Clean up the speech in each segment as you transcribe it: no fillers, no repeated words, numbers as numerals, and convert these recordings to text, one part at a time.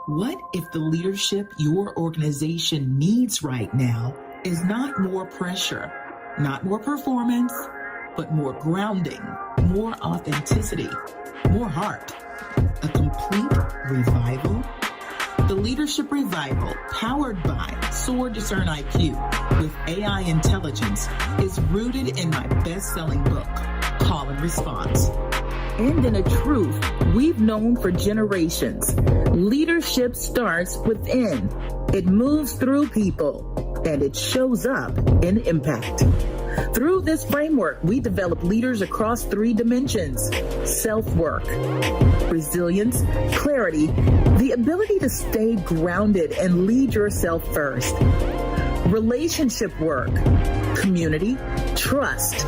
What if the leadership your organization needs right now is not more pressure, not more performance, but more grounding, more authenticity, more heart, a complete revival? The Leadership Revival, powered by Soar Discern IQ with AI intelligence, is rooted in my best-selling book, Call and Response. And in a truth we've known for generations, leadership starts within. It moves through people, and it shows up in impact. Through this framework, we develop leaders across 3 dimensions: self-work, resilience, clarity, the ability to stay grounded and lead yourself first; relationship work, community, trust,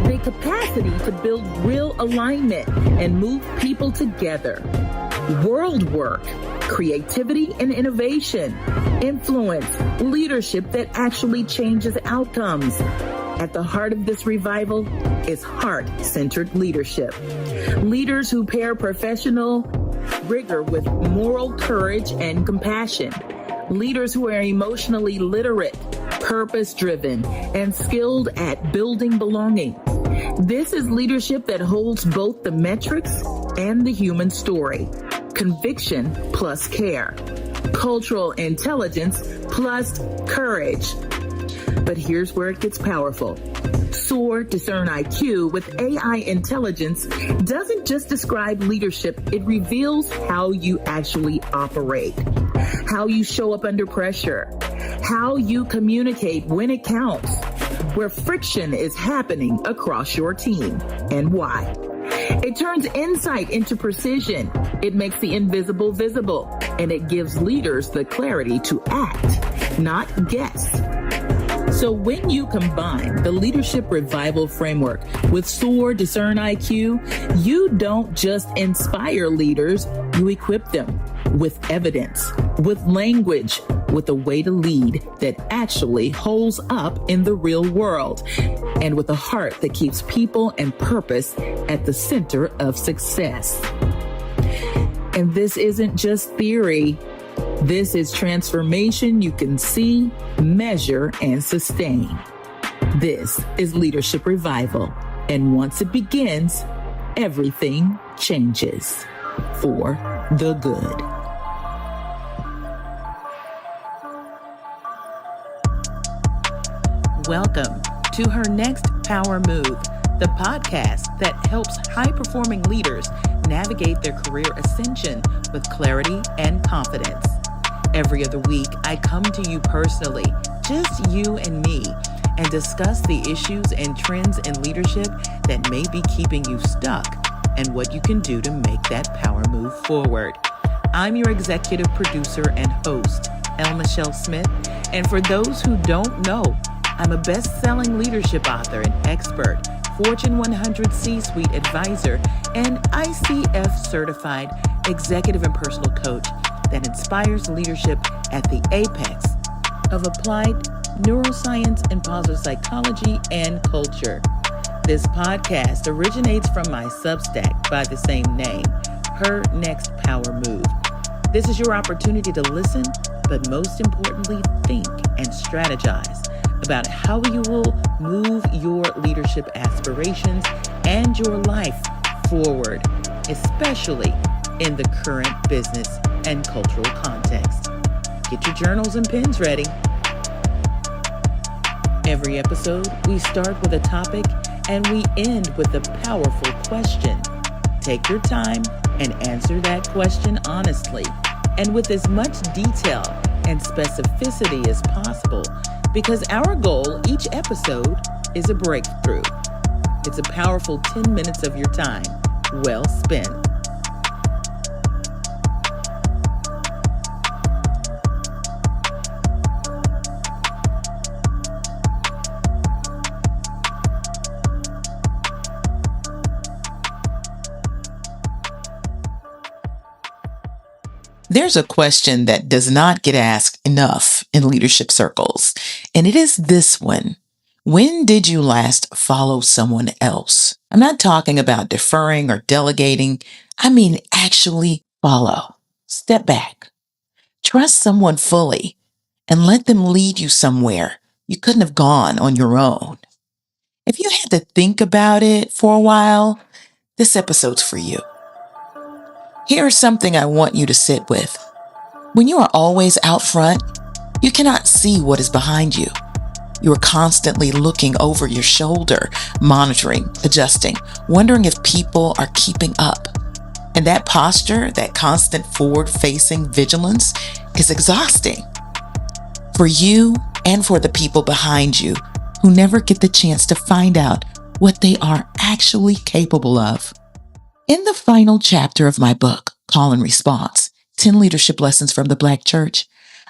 the capacity to build real alignment and move people together; world work, creativity and innovation, influence, leadership that actually changes outcomes. At the heart of this revival is heart-centered leadership. Leaders who pair professional rigor with moral courage and compassion. Leaders who are emotionally literate, purpose-driven, and skilled at building belonging. This is leadership that holds both the metrics and the human story. Conviction plus care. Cultural intelligence plus courage. But here's where it gets powerful. Soar Discern IQ with AI intelligence doesn't just describe leadership, it reveals how you actually operate, how you show up under pressure, how you communicate when it counts, where friction is happening across your team, and why. It turns insight into precision. It makes the invisible visible, and it gives leaders the clarity to act, not guess. So when you combine the Leadership Revival framework with Soar Discern IQ, you don't just inspire leaders, you equip them with evidence, with language, with a way to lead that actually holds up in the real world, and with a heart that keeps people and purpose at the center of success. And this isn't just theory. This is transformation you can see, measure, and sustain. This is Leadership Revival. And once it begins, everything changes for the good. Welcome to Her Next Power Move, the podcast that helps high-performing leaders navigate their career ascension with clarity and confidence. Every other week, I come to you personally, just you and me, and discuss the issues and trends in leadership that may be keeping you stuck and what you can do to make that power move forward. I'm your executive producer and host, L. Michelle Smith, and for those who don't know, I'm a best-selling leadership author and expert, Fortune 100 C-suite advisor, and ICF certified executive and personal coach that inspires leadership at the apex of applied neuroscience and positive psychology and culture. This podcast originates from my Substack by the same name, Her Next Power Move. This is your opportunity to listen, but most importantly, think and strategize about how you will move your leadership aspirations and your life forward, especially in the current business and cultural context. Get your journals and pens ready. Every episode, we start with a topic and we end with a powerful question. Take your time and answer that question honestly and with as much detail and specificity as possible, because our goal each episode is a breakthrough. It's a powerful 10 minutes of your time well spent. There's a question that does not get asked enough in leadership circles, and it is this one. When did you last follow someone else? I'm not talking about deferring or delegating. I mean actually follow. Step back, Trust someone fully and let them lead you somewhere you couldn't have gone on your own. If you had to think about it for a while, this episode's for you. Here's something I want you to sit with. When you are always out front, you cannot see what is behind you. You are constantly looking over your shoulder, monitoring, adjusting, wondering if people are keeping up. And that posture, that constant forward-facing vigilance, is exhausting for you and for the people behind you who never get the chance to find out what they are actually capable of. In the final chapter of my book, Call and Response, 10 Leadership Lessons from the Black Church,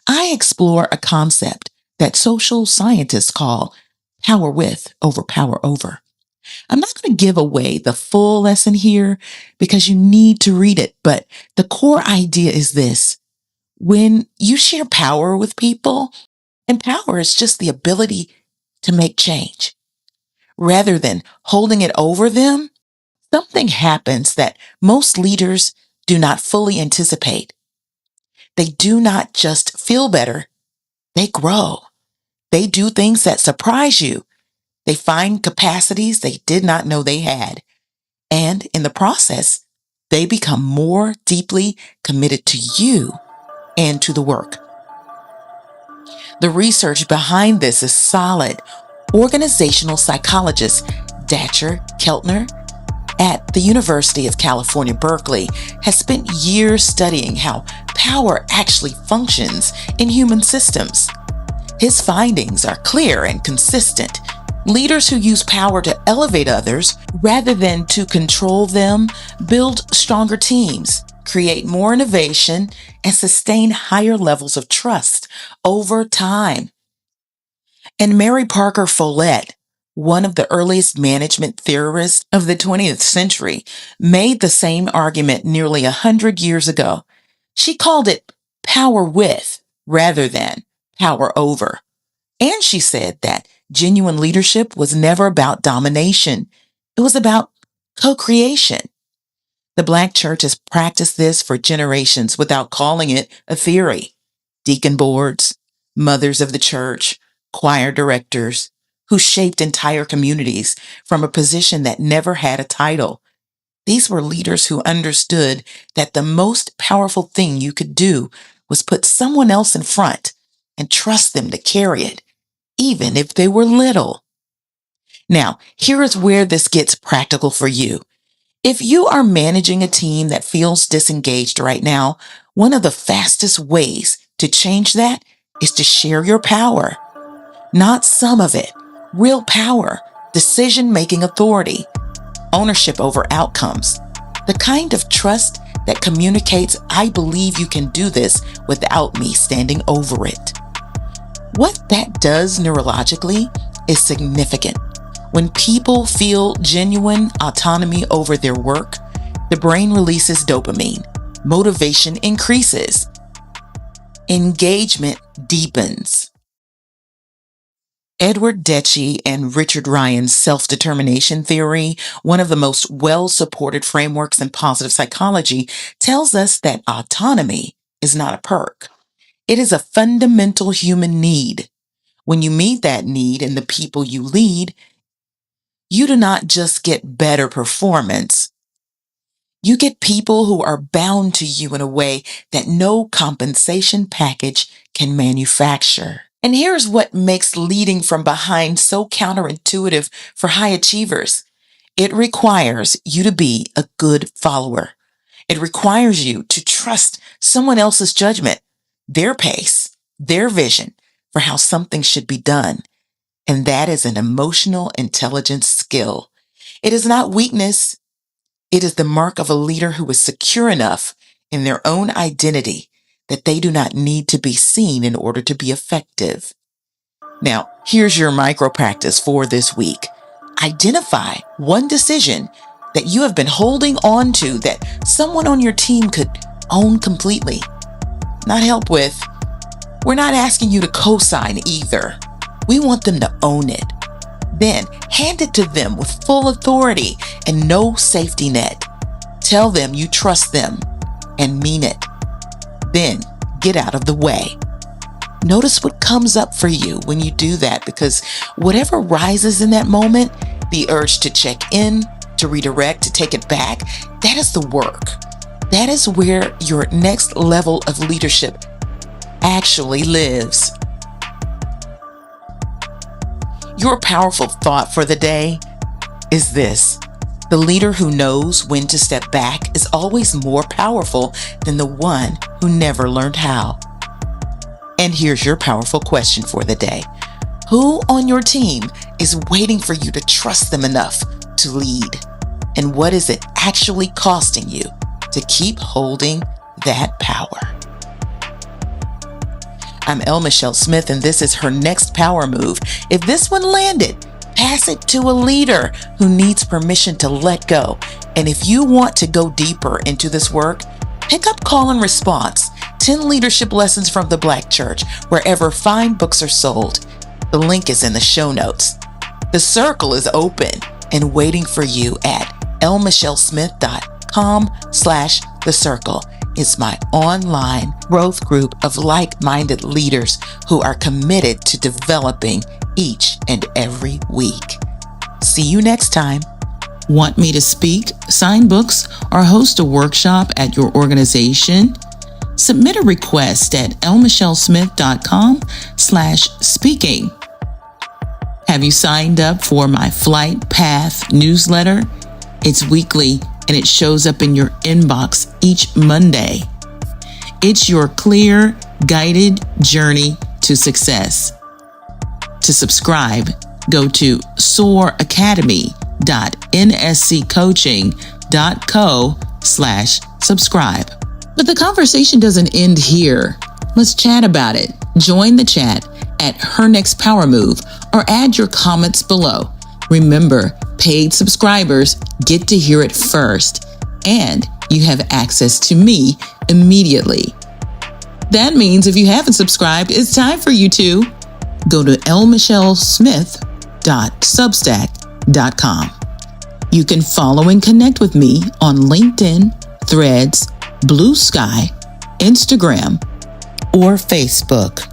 I explore a concept that social scientists call power with over power over. I'm not going to give away the full lesson here because you need to read it, but the core idea is this. When you share power with people, and power is just the ability to make change, rather than holding it over them, something happens that most leaders do not fully anticipate. They do not just feel better, they grow. They do things that surprise you. They find capacities they did not know they had. And in the process, they become more deeply committed to you and to the work. The research behind this is solid. Organizational psychologist Dacher Keltner at the University of California, Berkeley, has spent years studying how power actually functions in human systems. His findings are clear and consistent. Leaders who use power to elevate others rather than to control them build stronger teams, create more innovation, and sustain higher levels of trust over time. And Mary Parker Follett, one of the earliest management theorists of the 20th century, made the same argument nearly 100 years ago. She called it power with rather than power over. And she said that genuine leadership was never about domination. It was about co-creation. The Black church has practiced this for generations without calling it a theory. Deacon boards, mothers of the church, choir directors, who shaped entire communities from a position that never had a title. These were leaders who understood that the most powerful thing you could do was put someone else in front and trust them to carry it, even if they were little. Now, here is where this gets practical for you. If you are managing a team that feels disengaged right now, one of the fastest ways to change that is to share your power. Not some of it. Real power, decision-making authority, ownership over outcomes. The kind of trust that communicates, I believe you can do this without me standing over it. What that does neurologically is significant. When people feel genuine autonomy over their work, the brain releases dopamine, motivation increases, engagement deepens. Edward Deci and Richard Ryan's self-determination theory, one of the most well-supported frameworks in positive psychology, tells us that autonomy is not a perk. It is a fundamental human need. When you meet that need in the people you lead, you do not just get better performance. You get people who are bound to you in a way that no compensation package can manufacture. And here's what makes leading from behind so counterintuitive for high achievers. It requires you to be a good follower. It requires you to trust someone else's judgment, their pace, their vision for how something should be done. And that is an emotional intelligence skill. It is not weakness. It is the mark of a leader who is secure enough in their own identity that they do not need to be seen in order to be effective. Now, here's your micro practice for this week. Identify one decision that you have been holding on to that someone on your team could own completely. Not help with. We're not asking you to co-sign either. We want them to own it. Then hand it to them with full authority and no safety net. Tell them you trust them and mean it. Then get out of the way. Notice what comes up for you when you do that, because whatever rises in that moment, the urge to check in, to redirect, to take it back, that is the work. That is where your next level of leadership actually lives. Your powerful thought for the day is this: the leader who knows when to step back is always more powerful than the one who never learned how. And here's your powerful question for the day. Who on your team is waiting for you to trust them enough to lead? And what is it actually costing you to keep holding that power? I'm L. Michelle Smith, and this is her next power move. If this one landed, pass it to a leader who needs permission to let go. And if you want to go deeper into this work, pick up Call and Response, 10 Leadership Lessons from the Black Church, wherever fine books are sold. The link is in the show notes. The circle is open and waiting for you at lmichellesmith.com/the circle. It's my online growth group of like-minded leaders who are committed to developing each and every week. See you next time. Want me to speak, sign books, or host a workshop at your organization? Submit a request at lmichellesmith.com/speaking. Have you signed up for my Flight Path newsletter? It's weekly and it shows up in your inbox each Monday. It's your clear, guided journey to success. To subscribe, go to soaracademy.nsccoaching.co/subscribe. But the conversation doesn't end here. Let's chat about it. Join the chat at Her Next Power Move or add your comments below. Remember, paid subscribers get to hear it first, and you have access to me immediately. That means if you haven't subscribed, it's time for you to go to lmichellesmith.substack.com. You can follow and connect with me on LinkedIn, Threads, Blue Sky, Instagram, or Facebook.